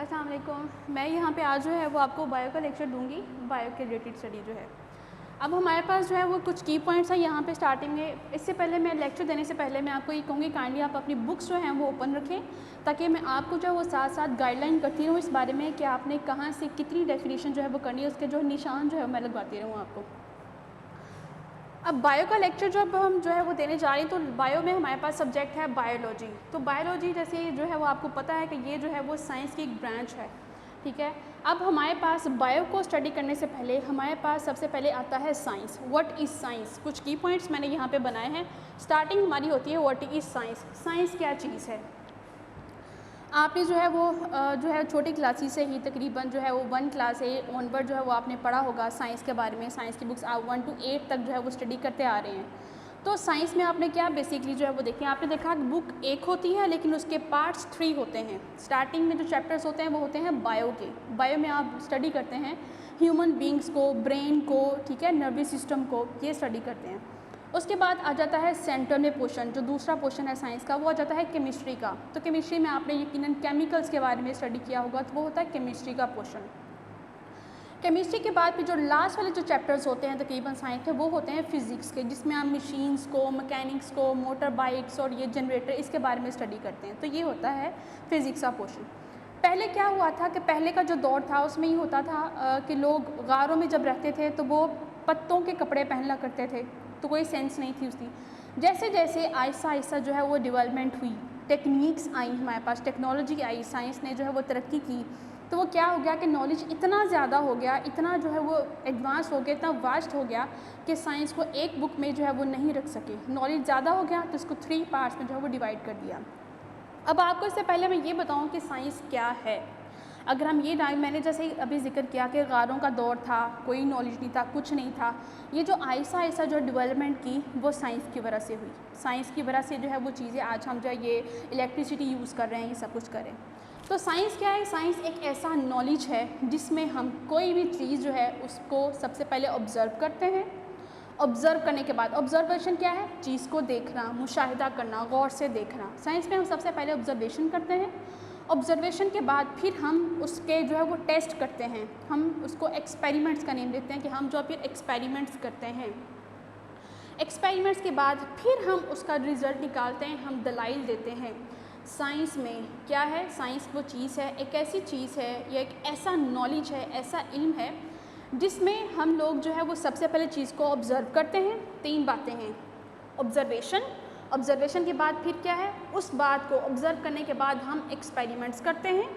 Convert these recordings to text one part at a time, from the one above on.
अस्सलाम वालेकुम। मैं यहाँ पे आज जो है वो आपको बायो का लेक्चर दूंगी, बायो के रिलेटेड स्टडी जो है। अब हमारे पास जो है वो कुछ की पॉइंट्स हैं यहाँ पे स्टार्टिंग में। इससे पहले मैं लेक्चर देने से पहले मैं आपको ये कहूँगी काइंडली आप अपनी बुक्स जो हैं वो ओपन रखें, ताकि मैं आपको जो है वो साथ साथ गाइडलाइन करती रहूँ इस बारे में कि आपने कहाँ से कितनी डेफिनेशन जो है वो करनी है, उसके जो निशान जो है मैं लगवाती रहूँ आपको। अब बायो का लेक्चर जब हम जो है वो देने जा रहे हैं तो बायो में हमारे पास सब्जेक्ट है बायोलॉजी। तो बायोलॉजी जैसे जो है वो आपको पता है कि ये जो है वो साइंस की एक ब्रांच है, ठीक है। अब हमारे पास बायो को स्टडी करने से पहले हमारे पास सबसे पहले आता है साइंस। What is science? कुछ की पॉइंट्स मैंने यहाँ पे बनाए हैं। स्टार्टिंग हमारी होती है व्हाट इज़ साइंस। साइंस क्या चीज़ है? आपने जो है वो छोटी क्लासेस से ही तकरीबन जो है वो 1 क्लास से ऑनवर्ड जो है वो आपने पढ़ा होगा साइंस के बारे में। साइंस की बुक्स आप 1 to 8 तक जो है वो स्टडी करते आ रहे हैं। तो साइंस में आपने क्या बेसिकली जो है वो देखें, आपने देखा कि बुक एक होती है लेकिन उसके पार्ट्स 3 होते हैं। स्टार्टिंग में जो चैप्टर्स होते हैं वो होते हैं बायो के। बायो में आप स्टडी करते हैं ह्यूमन बींग्स को, ब्रेन को, ठीक है, नर्वस सिस्टम को, ये स्टडी करते हैं। उसके बाद आ जाता है सेंटर में पोर्शन, जो दूसरा पोर्शन है साइंस का, वो आ जाता है केमिस्ट्री का। तो केमिस्ट्री में आपने यकीनन केमिकल्स के बारे में स्टडी किया होगा, तो वो होता है केमिस्ट्री का पोर्शन। केमिस्ट्री के बाद फिर जो लास्ट वाले जो चैप्टर्स होते हैं तकरीबन साइंस के, वो होते हैं फिज़िक्स के, जिसमें आप मशीन्स को, मैकेनिक्स को, मोटर बाइक्स और ये जनरेटर, इसके बारे में स्टडी करते हैं। तो ये होता है फिज़िक्स का पोर्शन। पहले क्या हुआ था कि पहले का जो दौर था उसमें ये होता था कि लोग गारों में जब रहते थे तो वो पत्तों के कपड़े पहनना करते थे, तो कोई सेंस नहीं थी उसकी। जैसे जैसे आहिस्ता आहिस्ता जो है वो डेवलपमेंट हुई, टेक्निक्स आई हमारे पास, टेक्नोलॉजी आई, साइंस ने जो है वो तरक्की की, तो वो क्या हो गया कि नॉलेज इतना ज़्यादा हो गया, इतना जो है वो एडवांस हो गया, इतना वास्ट हो गया कि साइंस को एक बुक में जो है वो नहीं रख सके। नॉलेज ज़्यादा हो गया तो इसको 3 पार्ट्स में जो है वो डिवाइड कर दिया। अब आपको इससे पहले मैं ये बताऊँ कि साइंस क्या है। अगर हम ये मैंने जैसे अभी जिक्र किया कि गारों का दौर था, कोई नॉलेज नहीं था, कुछ नहीं था। ये जो आहिस्ता आहिस्ता जो डेवलपमेंट की वो साइंस की वजह से हुई। साइंस की वजह से जो है वो चीज़ें आज हम जो है ये इलेक्ट्रिसिटी यूज़ कर रहे हैं, ये सब कुछ करें। तो साइंस क्या है? साइंस एक ऐसा नॉलेज है जिसमें हम कोई भी चीज़ जो है उसको सबसे पहले ऑब्ज़र्व करते हैं। ऑब्ज़र्व करने के बाद, ऑब्जर्वेशन क्या है? चीज़ को देखना, मुशाहिदा करना, गौर से देखना। साइंस में हम सबसे पहले ऑब्जर्वेशन करते हैं। ऑब्जर्वेशन के बाद फिर हम उसके जो है वो टेस्ट करते हैं। हम उसको एक्सपेरिमेंट्स का नेम देते हैं कि हम जो फिर एक्सपेरिमेंट्स करते हैं। एक्सपेरिमेंट्स के बाद फिर हम उसका रिज़ल्ट निकालते हैं, हम दलाइल देते हैं। साइंस में क्या है? साइंस वो चीज़ है, एक ऐसी चीज़ है, या एक ऐसा नॉलेज है, ऐसा इल्म है जिसमें हम लोग जो है वो सबसे पहले चीज़ को ऑब्ज़र्व करते हैं। 3 बातें हैं, ऑब्ज़र्वेशन, ऑब्ज़र्वेशन के बाद फिर क्या है? उस बात को ऑब्ज़र्व करने के बाद हम एक्सपेरिमेंट्स करते हैं।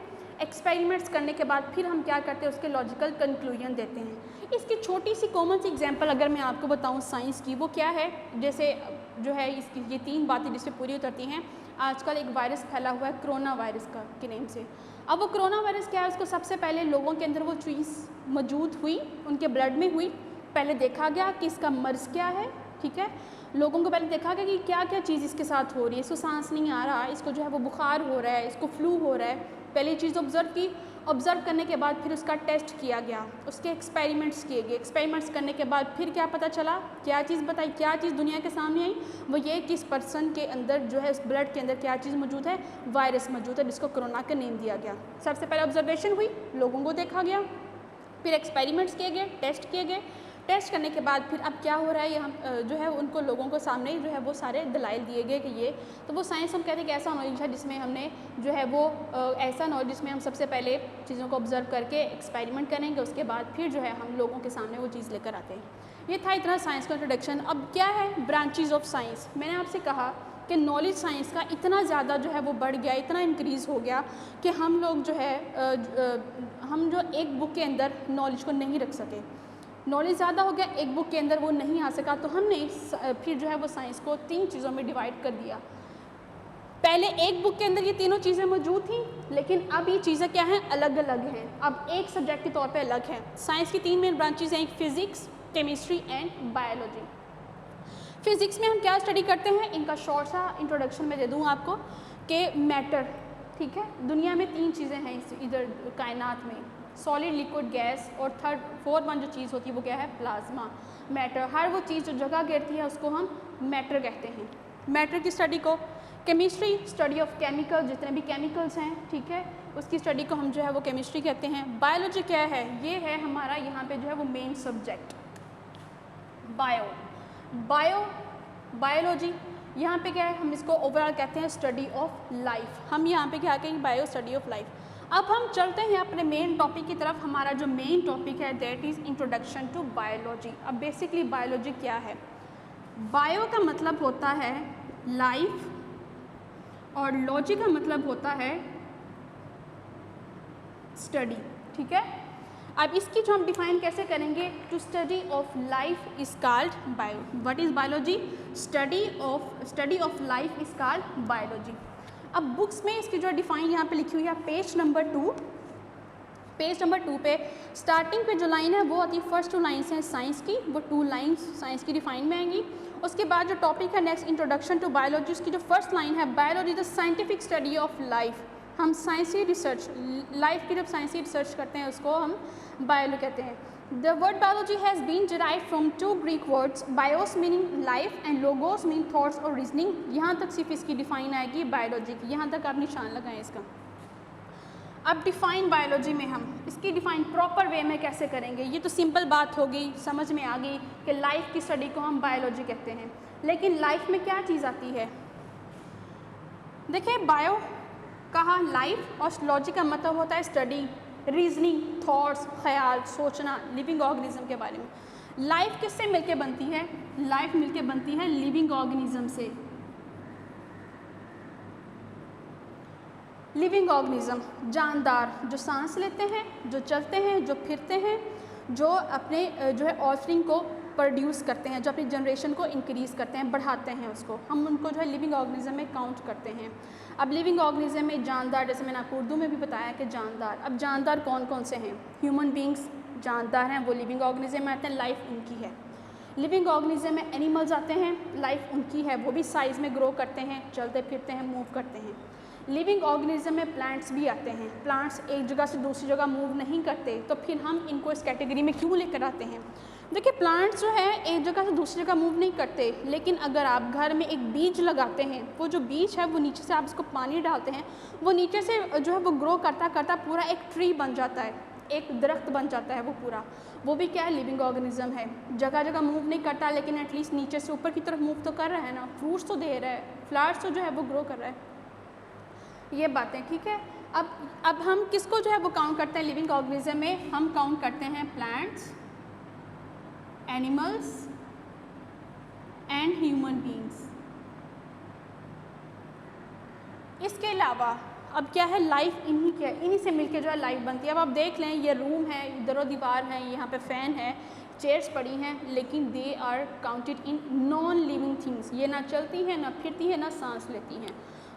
एक्सपेरिमेंट्स करने के बाद फिर हम क्या करते हैं? उसके लॉजिकल कंक्लूजन देते हैं। इसकी छोटी सी कॉमन सी एग्जांपल अगर मैं आपको बताऊं साइंस की, वो क्या है? जैसे जो है इसकी ये 3 बातें जिससे पूरी उतरती हैं। आजकल एक वायरस फैला हुआ है कोरोना वायरस का के नेम से। अब वो कोरोना वायरस क्या है? उसको सबसे पहले लोगों के अंदर वो चीज़ मौजूद हुई, उनके ब्लड में हुई। पहले देखा गया कि इसका मर्ज़ क्या है, ठीक है। लोगों को पहले देखा गया कि क्या क्या चीज़ इसके साथ हो रही है। इसको सांस नहीं आ रहा, इसको जो है वो बुखार हो रहा है, इसको फ्लू हो रहा है। पहली चीज़ ऑब्ज़र्व की। ऑब्ज़र्व करने के बाद फिर उसका टेस्ट किया गया, उसके एक्सपेरिमेंट्स किए गए। एक्सपेरिमेंट्स करने के बाद फिर क्या पता चला, क्या चीज़ बताई, क्या चीज़ दुनिया के सामने आई? वो ये कि इस पर्सन के अंदर जो है, इस ब्लड के अंदर क्या चीज़ मौजूद है? वायरस मौजूद है, जिसको कोरोना का नेम दिया गया। सबसे पहले ऑब्जर्वेशन हुई, लोगों को देखा गया, फिर एक्सपेरिमेंट्स किए गए, टेस्ट किए गए। टेस्ट करने के बाद फिर अब क्या हो रहा है, ये हम जो है उनको लोगों को सामने जो है वो सारे दलाइल दिए गए कि ये, तो वो साइंस हम कहते हैं कि ऐसा नॉलेज है जिसमें हमने जो है वो ऐसा नॉलेज जिसमें हम सबसे पहले चीज़ों को ऑब्जर्व करके एक्सपेरिमेंट करेंगे, उसके बाद फिर जो है हम लोगों के सामने वो चीज़ लेकर आते हैं। ये था इतना साइंस का इंट्रोडक्शन। अब क्या है ब्रांचेज ऑफ साइंस? मैंने आपसे कहा कि नॉलेज साइंस का इतना ज़्यादा जो है वो बढ़ गया, इतना इंक्रीज़ हो गया कि हम लोग जो है हम जो एक बुक के अंदर नॉलेज को नहीं रख सके। नॉलेज ज़्यादा हो गया, एक बुक के अंदर वो नहीं आ सका, तो हमने फिर जो है वो साइंस को 3 चीज़ों में डिवाइड कर दिया। पहले एक बुक के अंदर ये तीनों चीज़ें मौजूद थी, लेकिन अब ये चीज़ें क्या हैं? अलग अलग हैं। अब एक सब्जेक्ट के तौर पे अलग हैं। साइंस की 3 मेन ब्रांचेज हैं, एक physics, chemistry and biology. Physics में हम क्या स्टडी करते हैं? इनका शॉर्ट सा इंट्रोडक्शन मैं दे दूँ आपको कि मैटर, ठीक है। दुनिया में 3 चीज़ें हैं इधर कायनात में, सॉलिड, लिक्विड, गैस, और फोर्थ वन जो चीज़ होती है वो क्या है? Plasma, matter. हर वो चीज़ जो जगह घेरती है उसको हम मैटर कहते हैं। मैटर की स्टडी को केमिस्ट्री, स्टडी ऑफ केमिकल, जितने भी केमिकल्स हैं, ठीक है, उसकी स्टडी को हम जो है वो केमिस्ट्री कहते हैं। बायोलॉजी क्या है, ये है हमारा यहाँ पे जो है वो मेन सब्जेक्ट बायोलॉजी। यहाँ पे क्या है, हम इसको ओवरऑल कहते हैं स्टडी ऑफ लाइफ। हम यहाँ पे क्या कहेंगे, बायो स्टडी ऑफ लाइफ। अब हम चलते हैं अपने मेन टॉपिक की तरफ। हमारा जो मेन टॉपिक है that is introduction to biology. अब बेसिकली बायोलॉजी क्या है, बायो का मतलब होता है लाइफ और लॉजी का मतलब होता है स्टडी, ठीक है। अब इसकी जो हम डिफाइन कैसे करेंगे, to study of life is called bio. What is biology, study of life is called biology. अब बुक्स में इसकी जो डिफाइन यहाँ पे लिखी हुई है पेज नंबर 2 पे स्टार्टिंग पे जो लाइन है वो आती है, फर्स्ट 2 लाइन्स हैं साइंस की, वो 2 लाइन्स साइंस की डिफाइन में आएंगी। उसके बाद जो टॉपिक है नेक्स्ट इंट्रोडक्शन टू बायोलॉजी, उसकी जो फर्स्ट लाइन है biology the scientific study of life. हम साइंसी रिसर्च, लाइफ की जब साइंसी रिसर्च करते हैं उसको हम बायोलॉजी कहते हैं। The word biology has been derived from 2 Greek words, bios meaning life and logos meaning thoughts और रीजनिंग। यहाँ तक सिर्फ इसकी डिफाइन आएगी बायोलॉजी की, यहाँ तक आप निशान लगाएं इसका। अब डिफाइन बायोलॉजी में हम इसकी डिफाइन प्रॉपर वे में कैसे करेंगे, ये तो सिंपल बात होगी, समझ में आ गई कि लाइफ की स्टडी को हम बायोलॉजी कहते हैं। लेकिन लाइफ में क्या चीज़ आती है, देखिए बायो कहा लाइफ और लॉजी का मतलब होता है स्टडी, रीजनिंग, थॉट्स, ख्याल, सोचना, लिविंग ऑर्गेनिज्म के बारे में। लाइफ किससे मिलके बनती है, लाइफ मिलके बनती है लिविंग ऑर्गेनिज्म से। लिविंग ऑर्गेनिज्म जानदार, जो सांस लेते हैं, जो चलते हैं, जो फिरते हैं, जो अपने जो है ऑफरिंग को प्रोड्यूस करते हैं, जो अपनी जनरेशन को इंक्रीज़ करते हैं, बढ़ाते हैं उसको, हम उनको जो है लिविंग ऑर्गेनिज्म में काउंट करते हैं। अब लिविंग ऑर्गेनिज्म में जानदार, जैसे मैंने आपको उर्दू में भी बताया कि जानदार, अब जानदार कौन कौन से हैं, ह्यूमन बींग्स जानदार हैं, वो लिविंग ऑर्गेनिज्म में आते हैं, लाइफ उनकी है। लिविंग ऑर्गेनिज्म में एनिमल्स आते हैं, लाइफ उनकी है, वो भी साइज़ में ग्रो करते हैं, चलते फिरते हैं, मूव करते हैं। लिविंग ऑर्गेनिज्म में प्लांट्स भी आते हैं, प्लांट्स एक जगह से दूसरी जगह मूव नहीं करते, तो फिर हम इनको इस कैटेगरी में क्यों लेकर आते हैं। देखिए प्लांट्स जो है एक जगह से दूसरी जगह मूव नहीं करते, लेकिन अगर आप घर में एक बीज लगाते हैं, वो जो बीज है वो नीचे से आप इसको पानी डालते हैं, वो नीचे से जो है वो ग्रो करता करता पूरा एक ट्री बन जाता है, एक दरख्त बन जाता है वो पूरा, वो भी क्या है, लिविंग ऑर्गेनिज्म है। जगह जगह मूव नहीं करता, लेकिन एटलीस्ट नीचे से ऊपर की तरफ मूव तो कर रहा है ना, फ्रूट्स तो दे रहा है, फ्लावर्स तो जो है वो ग्रो कर रहा है, ये बातें ठीक है। अब हम किसको जो है वो काउंट करते हैं लिविंग ऑर्गेनिज्म में, हम काउंट करते हैं plants, animals and human beings. इसके अलावा अब क्या है, लाइफ इन्हीं से मिलके जो है लाइफ बनती है। अब आप देख लें, ये रूम है, इधर दीवार है, यहाँ पे फ़ैन है, चेयर्स पड़ी हैं, लेकिन they are counted in non living things, ये ना चलती हैं, ना फिरती हैं, ना सांस लेती हैं।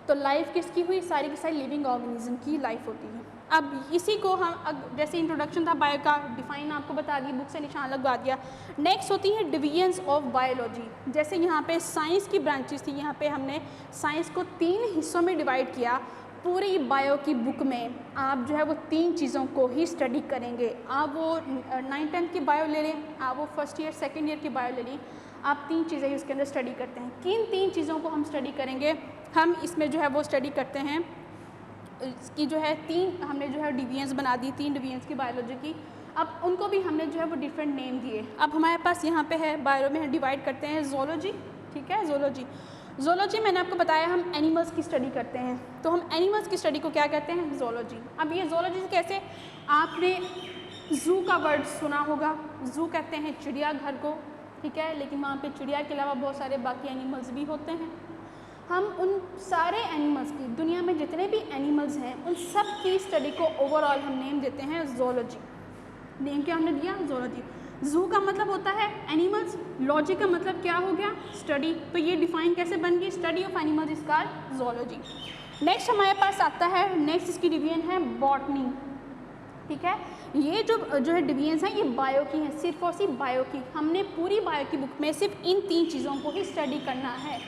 तो लाइफ किसकी हुई, सारी की सारी लिविंग ऑर्गेनिज्म की लाइफ होती है। अब इसी को हम जैसे इंट्रोडक्शन था बायो का, डिफाइन आपको बता दी, बुक से निशान लगवा दिया। नेक्स्ट होती है डिवीजन्स ऑफ बायोलॉजी। जैसे यहाँ पे साइंस की ब्रांचेस थी, यहाँ पे हमने साइंस को 3 हिस्सों में डिवाइड किया। पूरी बायो की बुक में आप जो है वो 3 चीज़ों को ही स्टडी करेंगे। आप वो 9th-10th की बायो ले लें, आप वो फर्स्ट ईयर सेकेंड ईयर की बायो ले लें, आप 3 चीज़ें ही उसके अंदर स्टडी करते हैं। किन 3 चीज़ों को हम स्टडी करेंगे, हम इसमें जो है वो स्टडी करते हैं, इसकी जो है 3 हमने जो है डिवीजन्स बना दी, 3 डिवीजन्स की बायोलॉजी की। अब उनको भी हमने जो है वो डिफरेंट नेम दिए। अब हमारे पास यहाँ पे है बायो में डिवाइड करते हैं ज़ूलॉजी, ठीक है, ज़ूलॉजी मैंने आपको बताया हम एनिमल्स की स्टडी करते हैं, तो हम एनिमल्स की स्टडी को क्या कहते हैं, ज़ूलॉजी। अब ये ज़ूलॉजी कैसे, आपने ज़ू का वर्ड सुना होगा, ज़ू कहते हैं चिड़ियाघर को, ठीक है, लेकिन वहाँ पे चिड़िया के अलावा बहुत सारे बाकी एनिमल्स भी होते हैं। हम उन सारे एनिमल्स की, दुनिया में जितने भी एनिमल्स हैं उन सब की स्टडी को ओवरऑल हम नेम देते हैं ज़ूलॉजी। नेम क्या हमने दिया, ज़ूलॉजी। ज़ू का मतलब होता है एनिमल्स, लॉजी का मतलब क्या हो गया, स्टडी। तो ये डिफाइन कैसे बन गई, study of animals is called zoology. Next हमारे पास आता है, नेक्स्ट इसकी डिवीजन है बॉटनी, ठीक है। ये जो है डिवीजन्स हैं ये बायो की हैं, सिर्फ और सिर्फ बायो की। हमने पूरी बायो की बुक में सिर्फ इन 3 चीज़ों को ही स्टडी करना है,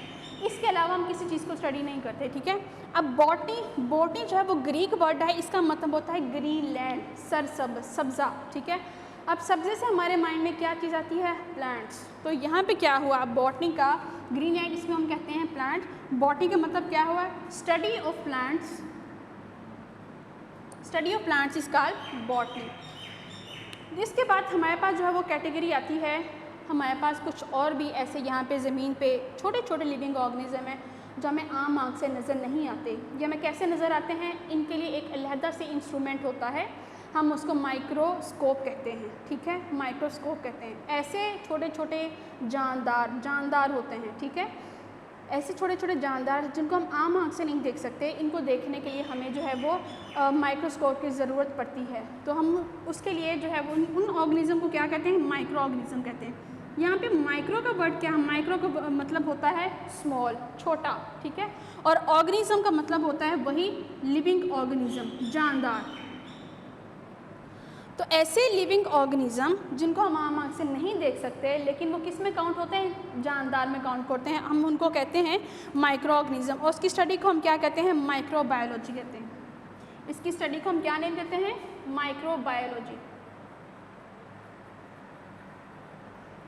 इसके अलावा हम किसी चीज़ को स्टडी नहीं करते, ठीक है। अब बॉटनी जो है वो ग्रीक वर्ड है, इसका मतलब होता है ग्रीन लैंड, सब्ज़ा, ठीक है। अब सब्ज़े से हमारे माइंड में क्या चीज़ आती है, प्लांट्स। तो यहाँ पे क्या हुआ, बॉटनी का ग्रीन लैंड, इसमें हम कहते हैं प्लांट। बॉटनी का मतलब क्या हुआ, study of plants study of plants is called botany. इसके बाद हमारे पास जो है वो कैटेगरी आती है, हमारे पास कुछ और भी ऐसे यहाँ पे ज़मीन पे छोटे छोटे लिविंग ऑर्गेनिज्म हैं जो हमें आम आँख से नज़र नहीं आते। ये हमें कैसे नज़र आते हैं, इनके लिए एक अलहदा से इंस्ट्रूमेंट होता है, हम उसको माइक्रोस्कोप कहते हैं, ठीक है, माइक्रोस्कोप कहते हैं। ऐसे छोटे छोटे जानदार होते हैं, ठीक है, ऐसे छोटे छोटे जानदार जिनको हम आम आँख से नहीं देख सकते, इनको देखने के लिए हमें जो है वो माइक्रोस्कोप की ज़रूरत पड़ती है। तो हम उसके लिए जो है वो उन ऑर्गेनिज्म को क्या कहते हैं, माइक्रो ऑर्गेनिज्म कहते हैं। यहाँ पे माइक्रो का वर्ड क्या है, माइक्रो का मतलब होता है स्मॉल, छोटा, ठीक है, और ऑर्गेनिज्म का मतलब होता है वही लिविंग ऑर्गेनिज्म, जानदार। तो ऐसे लिविंग ऑर्गेनिज्म जिनको हम आम आँख से नहीं देख सकते लेकिन वो किस में काउंट होते हैं, जानदार में काउंट करते हैं, हम उनको कहते हैं माइक्रो ऑर्गेनिज्म। और उसकी स्टडी को हम क्या कहते हैं, माइक्रोबायोलॉजी कहते हैं। इसकी स्टडी को हम क्या नेम देते हैं, माइक्रोबायोलॉजी।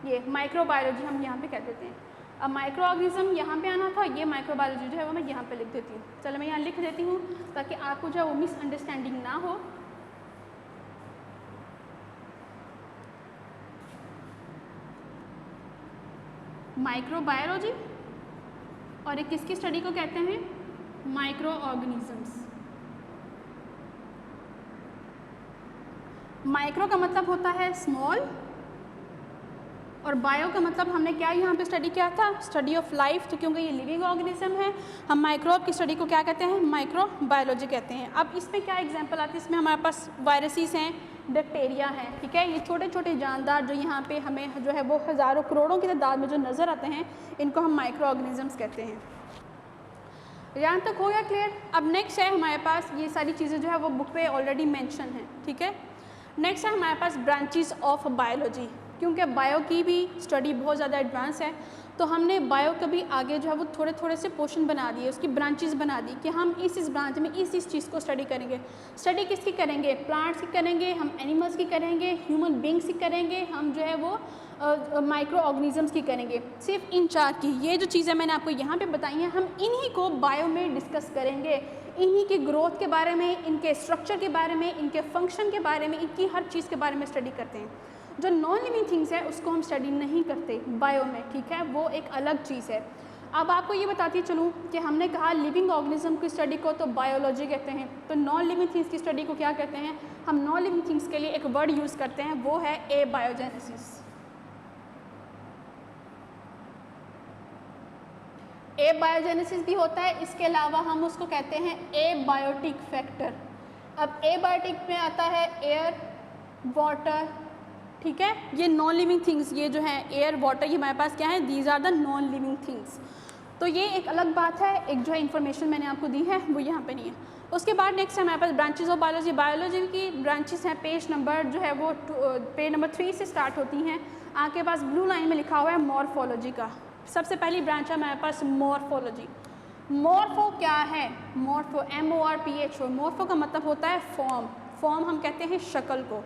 ये माइक्रोबायोलॉजी हम यहाँ पे कह देते हैं। अब माइक्रो ऑर्गेनिज्म यहाँ पे आना था, ये माइक्रोबायोलॉजी जो है वो मैं यहाँ पे लिख देती हूँ। चलो मैं यहाँ लिख देती हूँ ताकि आपको जो है वो मिसअंडरस्टैंडिंग ना हो। माइक्रोबायोलॉजी और एक किसकी स्टडी को कहते हैं, माइक्रो ऑर्गेनिजम्स। माइक्रो का मतलब होता है स्मॉल और बायो का मतलब हमने क्या यहाँ पे स्टडी किया था, स्टडी ऑफ लाइफ। तो क्योंकि ये लिविंग ऑर्गेनिज्म है, हम माइक्रोब की स्टडी को क्या कहते हैं, माइक्रोबायोलॉजी कहते हैं। अब इसमें क्या एग्जांपल आती है, इसमें हमारे पास वायरसेस हैं, बैक्टीरिया हैं, ठीक है, ये छोटे छोटे जानदार जो यहाँ पे हमें जो है वो हज़ारों करोड़ों की तादाद में जो नज़र आते हैं, इनको हम माइक्रो ऑर्गेनिजम्स कहते हैं। यहाँ तक हो गया क्लियर। अब नेक्स्ट है हमारे पास, ये सारी चीज़ें जो है वो बुक पे ऑलरेडी मेंशन है, ठीक है। नेक्स्ट है हमारे पास ब्रांचेस ऑफ बायोलॉजी। क्योंकि बायो की भी स्टडी बहुत ज़्यादा एडवांस है, तो हमने बायो का भी आगे जो है वो थोड़े थोड़े से पोर्शन बना दिए, उसकी ब्रांचेस बना दी कि हम इस ब्रांच में इस चीज़ को स्टडी करेंगे। स्टडी किसकी करेंगे, प्लांट्स की करेंगे, हम एनिमल्स की करेंगे, ह्यूमन बींग्स की करेंगे, हम जो है वो माइक्रो ऑर्गेनिजम्स की करेंगे। सिर्फ इन चार की, ये जो चीज़ें मैंने आपको यहाँ पे बताई हैं, हम इन्हीं को बायो में डिस्कस करेंगे। इन्हीं की ग्रोथ के बारे में, इनके स्ट्रक्चर के बारे में, इनके फंक्शन के बारे में, इनकी हर चीज़ के बारे में स्टडी करते हैं। जो नॉन लिविंग थिंग्स है उसको हम स्टडी नहीं करते बायो में, ठीक है, वो एक अलग चीज़ है। अब आपको ये बताती चलूँ कि हमने कहा लिविंग ऑर्गेनिज्म की स्टडी को तो बायोलॉजी कहते हैं, तो नॉन लिविंग थिंग्स की स्टडी को क्या कहते हैं, हम नॉन लिविंग थिंग्स के लिए एक वर्ड यूज़ करते हैं, वो है एबायोजेनेसिस। एबायोजेनेसिस भी होता है, इसके अलावा हम उसको कहते हैं एबायोटिक फैक्टर। अब एबायोटिक में आता है एयर, वाटर, ठीक है, ये नॉन लिविंग थिंग्स, ये जो है एयर, वाटर, ये हमारे पास क्या है, these are the non living things. तो ये एक अलग बात है, एक जो है इन्फॉर्मेशन मैंने आपको दी है वो यहाँ पे नहीं है। उसके बाद नेक्स्ट है हमारे पास ब्रांचेस ऑफ बायोलॉजी। बायोलॉजी की ब्रांचेस हैं, पेज नंबर जो है वो पेज नंबर 3 से स्टार्ट होती हैं। आपके पास ब्लू लाइन में लिखा हुआ है मॉर्फोलॉजी का। सबसे पहली ब्रांच है हमारे पास मॉर्फोलॉजी। मॉर्फो क्या है, मॉर्फो MORPHO, मॉर्फो का मतलब होता है फॉर्म। फॉर्म हम कहते हैं शक्ल को।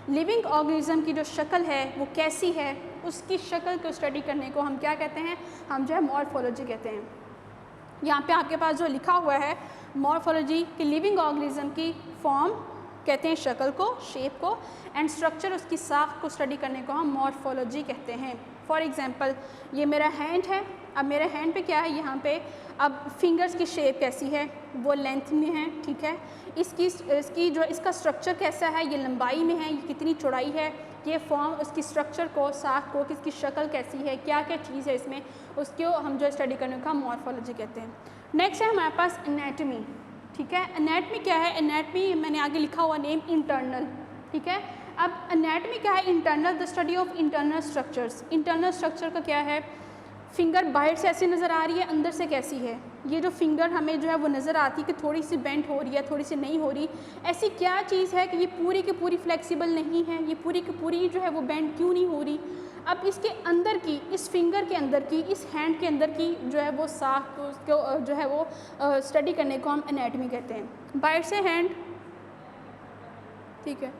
लिविंग ऑर्गेनिज्म की जो शक्ल है वो कैसी है, उसकी शक्ल को स्टडी करने को हम क्या कहते हैं, हम जो है मॉर्फोलॉजी कहते हैं। यहाँ पे आपके पास जो लिखा हुआ है मॉर्फोलॉजी कि लिविंग ऑर्गेनिज्म की फॉर्म कहते हैं शक्ल को, शेप को, एंड स्ट्रक्चर उसकी साख को स्टडी करने को हम मॉर्फोलॉजी कहते हैं। फॉर एग्जांपल ये मेरा हैंड है, अब मेरे हैंड पे क्या है, यहाँ पे अब फिंगर्स की शेप कैसी है, वो लेंथ में है, ठीक है, इसकी जो इसका स्ट्रक्चर कैसा है, ये लंबाई में है, ये कितनी चौड़ाई है, ये फॉर्म, उसकी स्ट्रक्चर को, साख को, किसकी शक्ल कैसी है, क्या क्या चीज़ है इसमें, उसको हम जो स्टडी करने का मॉर्फोलॉजी कहते हैं। नेक्स्ट है हमारे पास एनाटमी, ठीक है। एनाटमी क्या है, एनाटमी मैंने आगे लिखा हुआ नेम इंटरनल, ठीक है। अब एनाटमी क्या है, internal, the study of internal structures. Internal structure का क्या है, फिंगर बाहर से ऐसे नज़र आ रही है, अंदर से कैसी है, ये जो फिंगर हमें जो है वो नज़र आती है कि थोड़ी सी बेंट हो रही है, थोड़ी सी नहीं हो रही, ऐसी क्या चीज़ है कि ये पूरी की पूरी फ्लेक्सिबल नहीं है, ये पूरी की पूरी जो है वो बेंड क्यों नहीं हो रही। अब इसके अंदर की, इस फिंगर के अंदर की, इस हैंड के अंदर की जो है वो साख को जो है वो स्टडी करने को हम एनाटमी कहते हैं। बाहर से हैंड, ठीक है,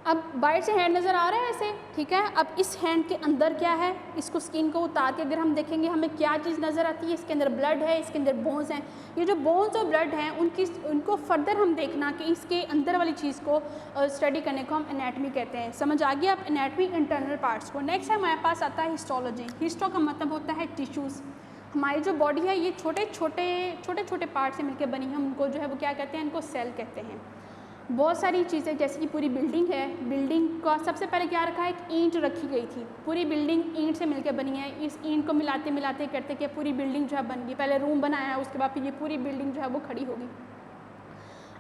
अब बाहर से हैंड नज़र आ रहा है ऐसे, ठीक है। अब इस हैंड के अंदर क्या है, इसको स्किन को उतार के अगर हम देखेंगे हमें क्या चीज़ नज़र आती है, इसके अंदर ब्लड है, इसके अंदर बोन्स हैं। ये जो बोन्स और ब्लड हैं उनको फर्दर हम देखना कि इसके अंदर वाली चीज़ को स्टडी करने को हम एनाटमी कहते हैं। समझ आ गया आप एनाटमी इंटरनल पार्ट्स को। नेक्स्ट हमारे पास आता है हिस्टोलॉजी। हिस्टो का मतलब होता है टिश्यूज़। हमारी जो बॉडी है ये छोटे छोटे पार्ट से मिलकर बनी है, उनको जो है वो क्या कहते हैं, इनको सेल कहते हैं। बहुत सारी चीज़ें जैसे कि पूरी बिल्डिंग है, बिल्डिंग का सबसे पहले क्या रखा है, एक ईंट रखी गई थी। पूरी बिल्डिंग ईंट से मिलकर बनी है। इस ईंट को मिलाते मिलाते करते कि पूरी बिल्डिंग जो है बन गई। पहले रूम बनाया, उसके बाद फिर ये पूरी बिल्डिंग जो है वो खड़ी होगी।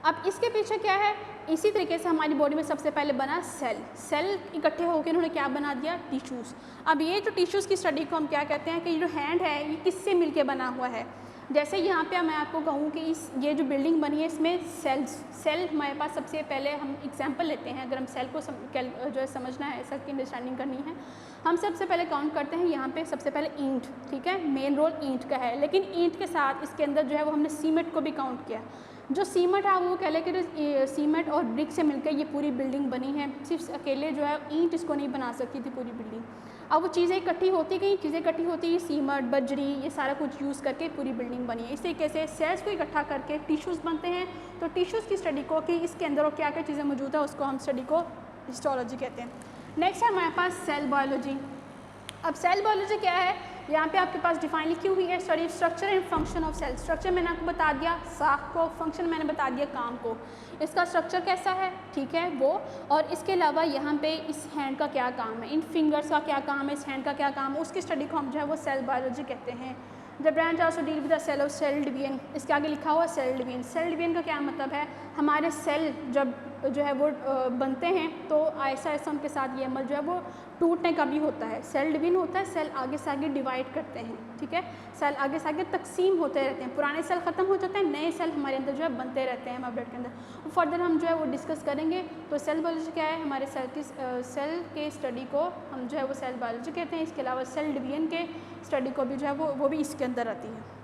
अब इसके पीछे क्या है, इसी तरीके से हमारी बॉडी में सबसे पहले बना सेल इकट्ठे होकर उन्होंने क्या बना दिया, टिश्यूज़। अब ये जो टिश्यूज़ की स्टडी को हम क्या कहते हैं कि जो हैंड है ये किससे मिलके बना हुआ है। जैसे यहाँ पे मैं आपको कहूँ कि ये जो बिल्डिंग बनी है इसमें सेल हमारे पास सबसे पहले हम एग्जांपल लेते हैं। अगर हम सेल को जो है समझना है, सेल की अंडरस्टैंडिंग करनी है, हम सबसे पहले काउंट करते हैं यहाँ पे सबसे पहले ईंट, ठीक है। मेन रोल ईंट का है, लेकिन ईंट के साथ इसके अंदर जो है वो हमने सीमेंट को भी काउंट किया। जो सीमेंट है वो कह लें कि सीमेंट और ब्रिक से मिलकर ये पूरी बिल्डिंग बनी है। सिर्फ अकेले जो है ईंट इसको नहीं बना सकती थी पूरी बिल्डिंग। अब वो चीज़ें इकट्ठी होती गई, चीज़ें इकट्ठी होती, सीमेंट, बजरी, ये सारा कुछ यूज़ करके पूरी बिल्डिंग बनी है। इस तरीके से सेल्स को इकट्ठा करके टिश्यूज़ बनते हैं। तो टिश्यूज़ की स्टडी को कि इसके अंदर और क्या क्या चीज़ें मौजूद है उसको हम स्टडी को हिस्टोलॉजी कहते हैं। नेक्स्ट है हमारे पास सेल बायोलॉजी। अब सेल बायोलॉजी क्या है, यहाँ पे आपके पास डिफाइन लिखी हुई है, study structure and function of cell. Structure मैंने आपको बता दिया साख को, फंक्शन मैंने बता दिया काम को। इसका स्ट्रक्चर कैसा है, ठीक है वो, और इसके अलावा यहाँ पे इस हैंड का क्या काम है, इन फिंगर्स का क्या काम है, इस हैंड का क्या काम है, उसकी स्टडी को हम जो है वो सेल बायोलॉजी कहते हैं। The branch also deal with the cell of cell division. इसके आगे लिखा हुआ सेल डिवीजन। सेल डिवीजन का क्या मतलब है, हमारे सेल जब जो है वो बनते हैं तो ऐसा ऐसा उनके साथ ये अमल जो है वो टूटने का भी होता है। सेल डिवीजन होता है, सेल आगे से आगे डिवाइड करते हैं, ठीक है। सेल आगे से आगे तकसीम होते रहते हैं, पुराने सेल ख़त्म हो जाते हैं, नए सेल हमारे अंदर जो है बनते रहते हैं हमारे ब्लड के अंदर। फर्दर हम जो है वो डिस्कस करेंगे। तो सेल बायोलॉजी क्या है, हमारे सेल के स्टडी को हम जो है वो सेल बायोलॉजी कहते हैं। इसके अलावा सेल डिवीजन के स्टडी को भी जो है वो भी इसके अंदर आती है।